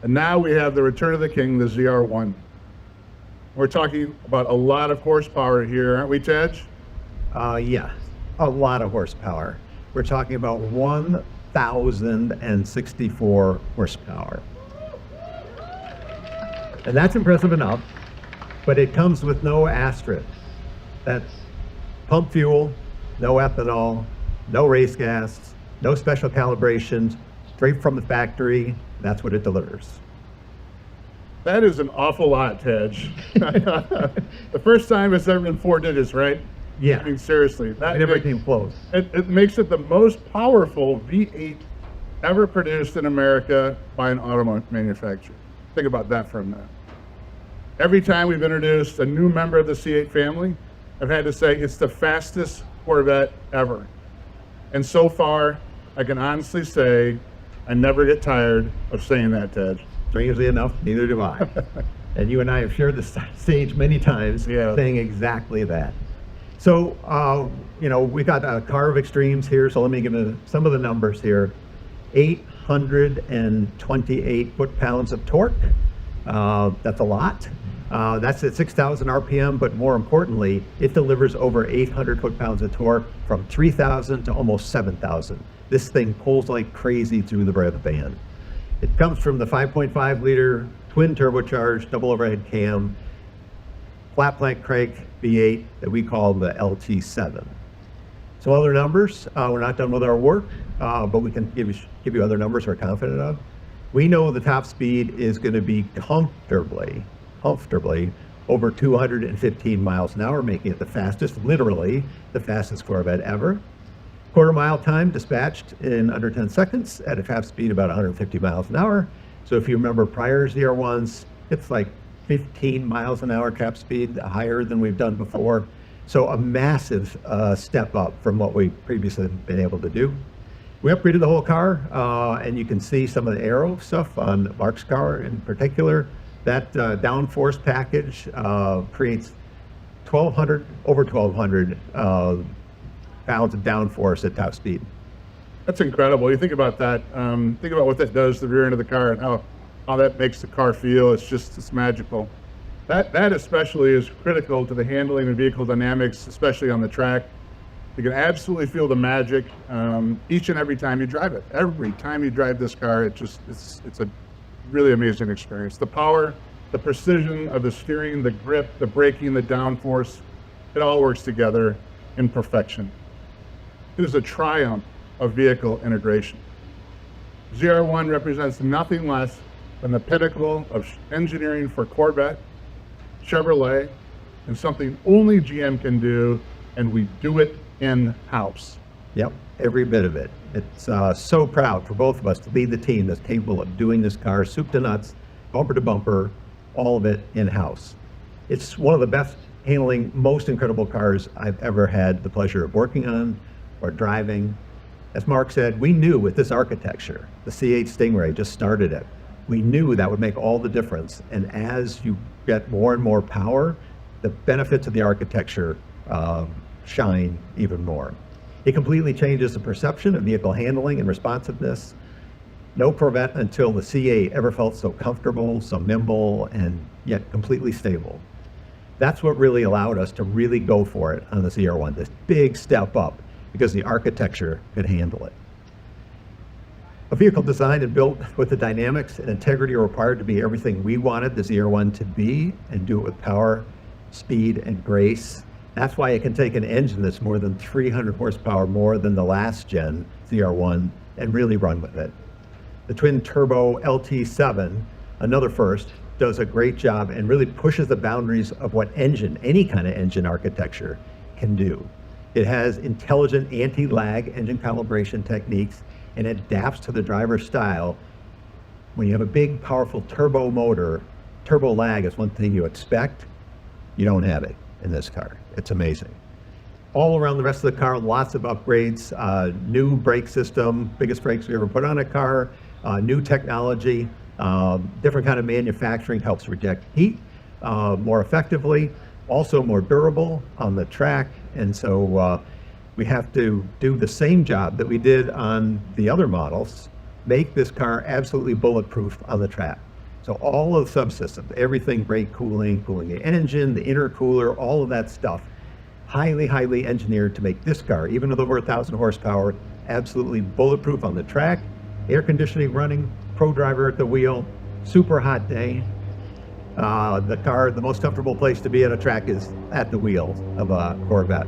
And now we have the return of the king, the ZR1. We're talking about a lot of horsepower here, aren't we, Tej? Yeah, a lot of horsepower. We're talking about 1,064 horsepower. And that's impressive enough, but it comes with no asterisk. That's pump fuel, no ethanol, no race gas, no special calibrations, straight from the factory. That's what it delivers. That is an awful lot, Tej. The first time it's ever been 4 digits, right? Yeah. I mean, seriously. It never came close. It makes it the most powerful V8 ever produced in America by an auto manufacturer. Think about that for a minute. Every time we've introduced a new member of the C8 family, I've had to say it's the fastest Corvette ever. And so far, I can honestly say I never get tired of saying that, Tej. Strangely enough, neither do I. And you and I have shared this stage many times, saying exactly that. So, we got a car of extremes here, so let me give you some of the numbers here. 828 foot-pounds of torque. That's a lot. That's at 6,000 RPM, but more importantly, it delivers over 800 foot-pounds of torque from 3,000 to almost 7,000. This thing pulls like crazy through the rev band. It comes from the 5.5 liter twin-turbocharged double overhead cam flat plank crank V8 that we call the LT7. Some other numbers. We're not done with our work, but we can give you other numbers we're confident of. We know the top speed is going to be comfortably over 215 miles an hour, making it the fastest, literally the fastest Corvette ever. Quarter mile time dispatched in under 10 seconds at a top speed about 150 miles an hour. So if you remember prior ZR1s, it's like 15 miles an hour top speed, higher than we've done before. So a massive step up from what we previously have been able to do. We upgraded the whole car, and you can see some of the aero stuff on Mark's car in particular. That downforce package creates over 1,200 pounds of downforce at top speed. That's incredible. You think about that. Think about what that does to the rear end of the car and how that makes the car feel. It's magical. That especially is critical to the handling and vehicle dynamics, especially on the track. You can absolutely feel the magic each and every time you drive it. Every time you drive this car, it's a really amazing experience. The power, the precision of the steering, the grip, the braking, the downforce, it all works together in perfection. It is a triumph of vehicle integration. ZR1 represents nothing less than the pinnacle of engineering for Corvette, Chevrolet, and something only GM can do, and we do it in-house. Yep, every bit of it. It's so proud for both of us to lead the team that's capable of doing this car, soup to nuts, bumper to bumper, all of it in-house. It's one of the best handling, most incredible cars I've ever had the pleasure of working on or driving. As Mark said, we knew with this architecture, the C8 Stingray just started it. We knew that would make all the difference. And as you get more and more power, the benefits of the architecture shine even more. It completely changes the perception of vehicle handling and responsiveness. No Corvette until the C8 ever felt so comfortable, so nimble, and yet completely stable. That's what really allowed us to really go for it on the ZR1, this big step up, because the architecture could handle it. A vehicle designed and built with the dynamics and integrity required to be everything we wanted the ZR1 to be, and do it with power, speed, and grace. That's why it can take an engine that's more than 300 horsepower more than the last gen ZR1 and really run with it. The twin turbo LT7, another first, does a great job and really pushes the boundaries of what engine, any kind of engine architecture, can do. It has intelligent anti-lag engine calibration techniques and adapts to the driver's style. When you have a big, powerful turbo motor, turbo lag is one thing you expect. You don't have it in this car. It's amazing. All around the rest of the car, lots of upgrades, new brake system, biggest brakes we ever put on a car, new technology, different kind of manufacturing, helps reject heat more effectively, also more durable on the track. And so we have to do the same job that we did on the other models, make this car absolutely bulletproof on the track. So all of the subsystems, everything, brake cooling, cooling the engine, the intercooler, all of that stuff, highly, highly engineered to make this car, even with over 1,000 horsepower, absolutely bulletproof on the track, air conditioning running, pro driver at the wheel, super hot day. The most comfortable place to be at a track is at the wheel of a Corvette.